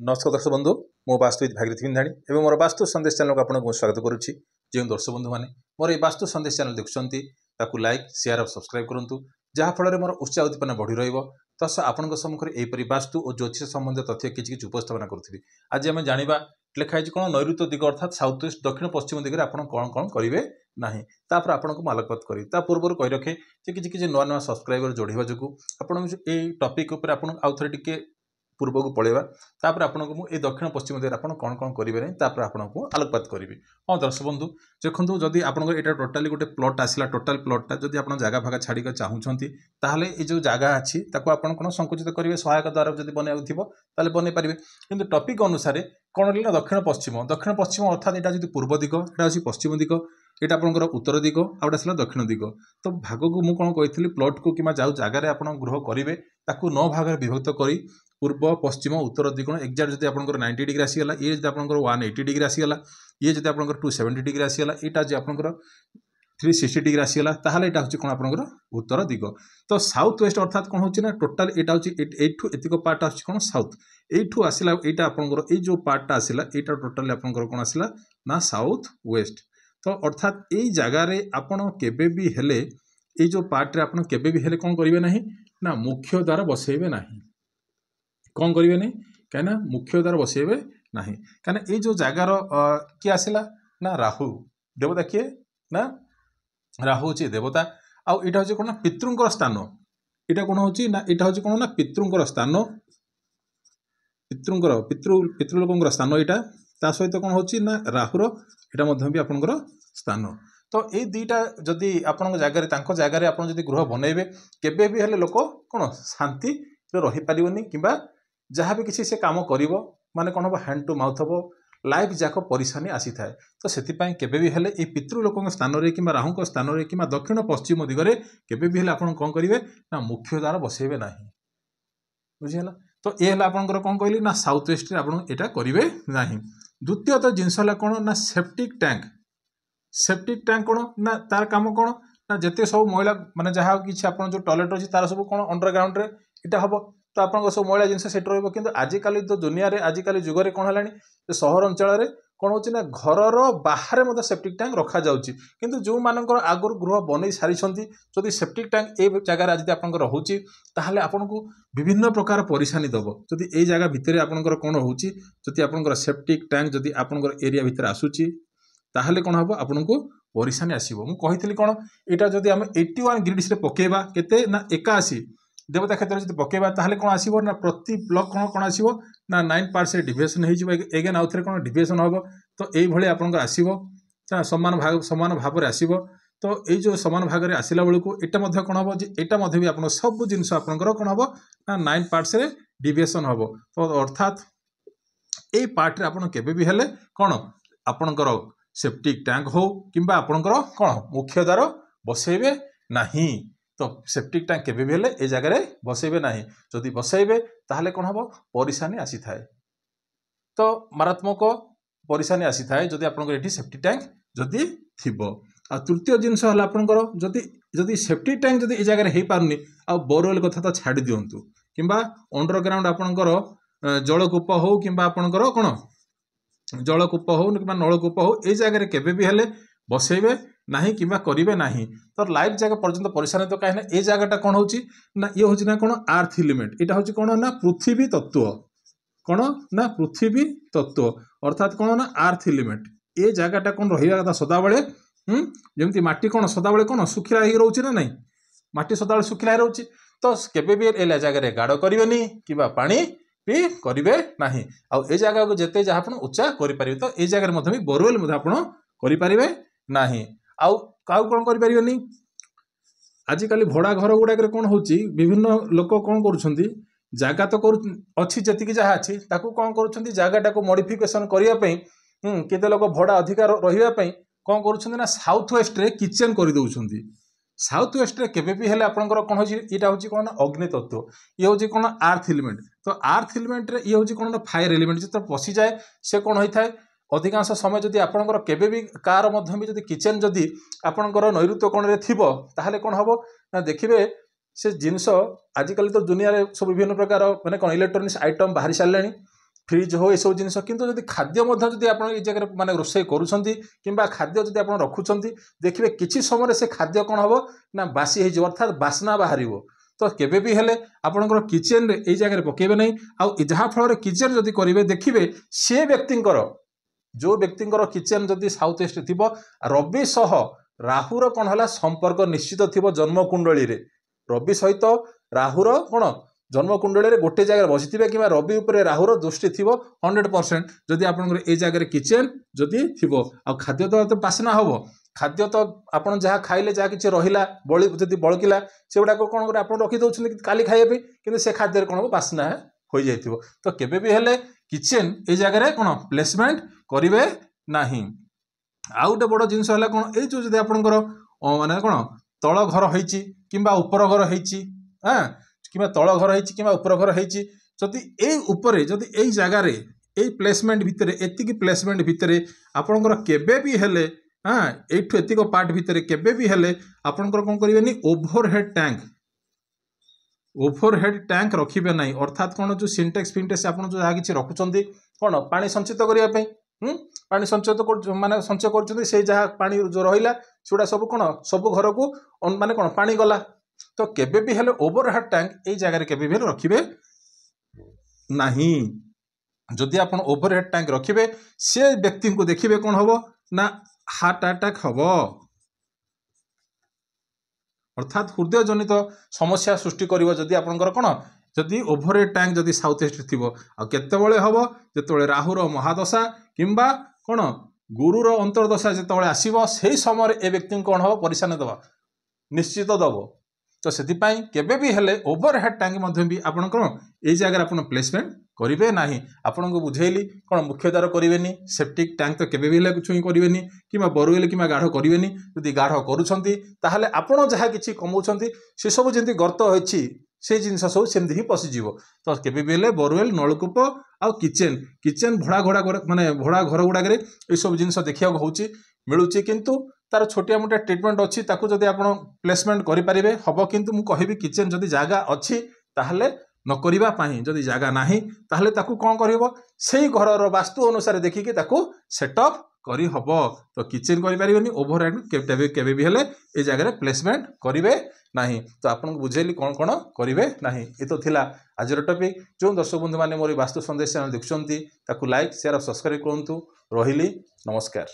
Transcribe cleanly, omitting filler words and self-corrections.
नमस्कार दर्शक बंधु मो वास्तुविद भागीरथी बिंधाणी एवं मोर वास्तु संदेश चैनल को आपको स्वागत करुच्ची। जो दर्शक बंधु मैंने मोर वास्तु संदेश चैनल देखुं लाइक शेयर और सब्सक्राइब करूँ जहाँफल मोर उत्साह उद्दीपना बढ़ी रस आपण सम्मुखें यहपरी वास्तु और ज्योतिष संबंधी तथ्य किसी उपस्थापना करुँगी। आज आम जाना लिखाई कौन नैऋत्य दिग अर्थात साउथ वेस्ट दक्षिण पश्चिम दिगरे आप कौन कौन करेंगे ना तापर आपको आलोकपात करी पूर्व कही रखे किसी नुआ नुआ सब्सक्राइबर जोड़वा जो आप टॉपिक आउ थे टिके पूर्व को पलैया तापर आपको ये दक्षिण पश्चिम दिगरे आप कौन कौन करेंगे तापर आपको आलोकपात करी। हाँ दर्शक बंधु देखो जदि आप टोटाली गोटे प्लॉट आसला टोटाल प्लॉटा जदि आप जगह फागा छाड़ी चाहूँगी ताहले ये जो जगह अच्छी आपन कौन संकुचित करेंगे सहायक द्वारा जब बनवाक थो बनई पारे कि टॉपिक अनुसार कौन रहा दक्षिण पश्चिम अर्थात यहाँ जो पूर्व दिग यहाँ पश्चिम दिग यहाँ आपंकर उत्तर दिग आउटा दक्षिण दिग। तो भाग को मुझे कौन कही प्लॉट को कि जो जगार आप गृह करेंगे ताकू 9 भाग विभक्त कर पूर्व पश्चिम उत्तर दिग एक्जाक्ट जब आप 90 डिग्री आसीगला ये जब आप 180 डिग्री आसीगला ये जब आप 270 डिग्री आसीगला यहाँ जो आप 360 डिग्री आसीगला ताहले यहाँ हूँ कौन आपंकर उत्तर दिग। तो साउथ वेस्ट अर्थात कौन होची ना टोटाल यहाँ हूँ एतिक पार्ट आस कौन साउथ यू आसला यहाँ आपंकर ये जो पार्टा आसला यहाँ टोटाली आपंकर कौन आसला ना साउथ वेस्ट। तो अर्थात यही जगार आपड़ केबे भी हेले ये जो पार्ट्रे आप केबे भी हेले कौन करेंगे ना मुख्य द्वार बसैबे ना कौन करेंगे नहीं कहीं मुख्य द्वार बसैबे ना कहीं ये जो जगार किए आसला ना राहु देवता किए ना राहु हूँ देवता आउ यहाँ हूँ कौन पितृंकर स्थान यहाँ कौन हूँ ना यहाँ हूँ कौन ना पितृंकर स्थान पितृलोक स्थान यहाँ ता सहित कौन हूँ ना राहुर यहाँ भी आपंकर स्थान। तो ये दुईटा जदि आपण जगार जगार आप गृह बनइबे केबे भी हेले लोक कौन शांति रही पारिबनी किंबा जहाँ भी किसी से काम करिवो माने कौन हम हैंड टू माउथ हम लाइफ जाक परेशानी आसी थाए। तो सेतिपाई केबे भी हेले ये पितृलोक स्थान रे किंबा राहु स्थान रे किंबा दक्षिण पश्चिम दिगरे केबे भी हेले आपण कौन करेंगे ना मुख्य द्वार बसैबे ना बुझीगला। तो ये आपंकर कौन कहली ना साउथ वेस्ट आप करेंगे ना। द्वितीयतः जिनस कौन ना सेप्टिक टैंक कौन ना तार काम कौन ना जिते सब मैला माने जहाँ किसी आप जो टॉयलेट अच्छी तार सब कौन अंडरग्राउंड रे इटा हम तो आप सब मैला जिन सेट रही कि आजिकल तो दुनिया रे आजिकल जुगरे कौन है सहर अंचल कौन हो ना घर बाहर मतलब सेप्टिक टैंक रखा जाउची किंतु जो मानकर आगुर गृह बनई सारी जदि सेप्टिक टैंक ए जगह आज आपंकर होची ताहले आपनको विभिन्न प्रकार परेशानी दब जदि ए जगह भितर आपंकर कौन होची जदि आपंकर सेप्टिक टैंक जदि आपंकर एरिया भितर आसुची ताहले कौन हम आपको परेशानी आसो। मुझे कही कौन यहाँ जदि आम 81 ग्रिड्स पकेबा केते ना 81 देवता क्षेत्र में पकेबा ताहले कौन आसीबो ना प्रति ब्लॉक कौन कौन आसीबो ना 9 पार्ट्स डिविएशन हो एगेन आउ थे कौन डिविएशन हम। तो यही आपंकर आसीबो समान भाव में आसीबो। तो ये जो समान भाग में आसला बेलू यहाँ कौन हम यहाँ भी आप सब जिनस आपंकर कौन हम ना 9 पार्ट्स डिविएशन हम। तो अर्थात ये पार्ट्रे आप भी हेले कौन आपंकर सेप्टिक टैंक हो किंबा आपंकर कौन मुख्य द्वार बसैबे नहीं। तो सेप्टिक टैंक केबे भी हेले ए जगह बसैबे नहीं जदि बसैबे ताहले कौन हम परेशानी आसी थाए। तो मारात्मक परेशानी आसी थाए जदि आपंकर एठी सेप्टिक टैंक जदि थिबो। आ तृतीय जिनस हला आपंकर जदि सेप्टिक टैंक जदि ए जगह हो पारुनी आ बोरवेल कथा तो छाड़ी दियंतु किंबा अंडरग्राउंड आपंकर जलकूप हो किंबा आपंकर कौन जलकूप हो कि नलकूप हो ये जगह केबे भी हेले बसैबे नहीं किंबा करेंगे नहीं। तो लाइफ जगह पर्यंत परेशानी तो कहीं ये जगहटा कौन हो ना ये हूँ ना कौन आर्थ एलिमेंट यहाँ हूँ कौन ना पृथ्वी तत्व कौन ना पृथ्वी तत्व अर्थात कौन ना आर्थ एलिमेंट ये जगहटा कौन रहा कथा सदाबले जमी माटी कौन सदाबले कौन सुखिला ही रोचे ना नहीं माटी सदाबले सुखिला रोचे। तो केबे भी ए जगह गाड़ करेंगे कि पानी भी करेंगे नहीं आउ ए जगह को जिते जहाँ आप उच्चा करें। तो ये जगह भी बोरवेल आप करें नहीं आउ क्या कौन करें आजिकल भड़ा घर गुड़ाक कौन हो विभिन्न लोक कौन कर जगह तो अच्छी जी जहाँ अच्छी कौन कर जगहटा को मॉडिफिकेशन करने केते लोक भड़ा अधिकार रही कौन कर साउथ वेस्ट रे किचेन कर दौरान। साउथ वेस्ट रे केबे भी हेले आपंकर कौन यहाँ हूँ कौन अग्नि तत्व ये हूँ कौन आर्थ एलिमेंट। तो आर्थ एलिमेंट रे ये हूँ कौन फायर एलिमेंट जो पशि जाए से कौन होता है अधिकांश समय जदि आपंकर केबे भी कार भी जदि किचेन जदि आपंकर नैऋत्य कोण रे थिबो ताहले कौन हम ना देखिए से जिनस आजिकल तो दुनिया रे सब विभिन्न प्रकार माने कौन इलेक्ट्रोनिक्स आइटम बाहरी सारे फ्रिज हो सब जिन किंतु जदि खाद्य जदि आप जगह माने रोषे करूछंती किंबा खाद्य जदि आप रखुछंती देखिए किछि समय से खाद्य कौन हम ना बासी हो अर्थात बास्ना बाहर तो केबे भी हेले आपनकर किचेन रे ए जगह पकेबे नहीं आउ जहाँ फल किचेन जदि करेंगे देखिए से व्यक्तिंकर जो व्यक्तिंकर किचेन जदि साउथ ईस्ट थी रवि सह राहुर कौन है संपर्क निश्चित थी जन्मकुंडली रे रवि सहित राहुर कौन जन्मकुंडली गोटे जगह बसी कि रवि उपर राहुर दृष्टि थी 100% जदि आप जगह किचेन जदि थी आ खाद्य तो बास्ना हम खाद्य तो आपड़ जहाँ खाइले जहाँ किसी रहा बड़ी जब बड़किला से गुड़ाक कौन कर आप रखिदे काली खाइबे कि से खाद्य कौन बास्ना हो जाइए तो केबे भी हेले किचेन ए जगह कौन प्लेसमेंट करेंगे नहीं। आउ गोटे बड़ जिनस है कौन ये जो आपंकर माने कौन तल घर होती कि उपर घर होती हाँ कि तल घर होती कि उपर घर होती जदि ए जदि ए जगार ए प्लेसमेंट भितर एतिकी प्लेसमेंट भितर आपंकर केबे भी हेले हाँ एठू एतिक पार्ट भितर केबे भी हेले आपंकर कौन करेंगे ओभरहेड टैंक रखिबे नहीं अर्थात कौन जो सिंटेक्स फिंटेक्स आप जहाँ किसी रखुच्च कौन पानी संचित करने पानी संचित माने संचय कर जहाँ पानी जो रहा सेटा सब कौन सब घर को माने कौन पानी गला तो केबे भी हेले ओभरहेड टैंक ए जगह केबे भी रखिबे नहीं। जदि आप ओभरहेड टैंक रखिबे से व्यक्ति को देखिए कौन हम ना हार्ट अटैक हम अर्थात हृदय जनित समस्या सृष्टि करिवो जदि आपनकर कौन जदि ओभरहेड टैंक जदि साउथ ईस्ट थी केतबेले हम जिते राहुर महादशा किंबा कौन गुरुर अंतर्दशा जिते आसो से समय ए व्यक्ति कौन हम परिशान दबा निश्चित दब तो से केबे भी हेले ओभरहेड टैंक भी आपन कौन ये जगह आप प्लेसमेंट करेंगे ना आपन को बुझेली कौन मुख्य द्वार करेंगे सेप्टिक टैंक तो केबे भी हेले छुई करेंगे कि बोरवेल कि गाढ़ करेंगे जदि गाढ़ करुँच आपड़ जहाँ कि कमाऊँच से सब जमी गर्त होती से जिनस सब सेमती ही पशिज तो केबे भी हेले बोरवेल नलकूप आउ किचेन भड़ा घोड़ा माने भड़ा घर गुड़ाक ये सब जिनस देखा मिलूँ किंतु तार छोटिया मोटिया ट्रिटमेंट अच्छी जदि आप प्लेसमेंट करें हम किंतु मुझे कहबी किचेन जदि जगह अच्छी ताहले न करिबा पाही जदि जगह नाही ताहले ताकू कौन करबो सेही घरर वास्तु अनुसार देखिके ताकू सेटअप करी हबो तो किचेन करि परिबेनी ओभरहेड केबे भी हेले ए जगह प्लेसमेंट करिवे नाही तो आपन बुझेली कौन कौन करिवे नाही ए तो थिला आजर टॉपिक जो दर्शक बंधु माने मोर वास्तु संदेश चैनल देखुछंती ताकू लाइक शेयर और सब्सक्राइब करंतु रहिली नमस्कार।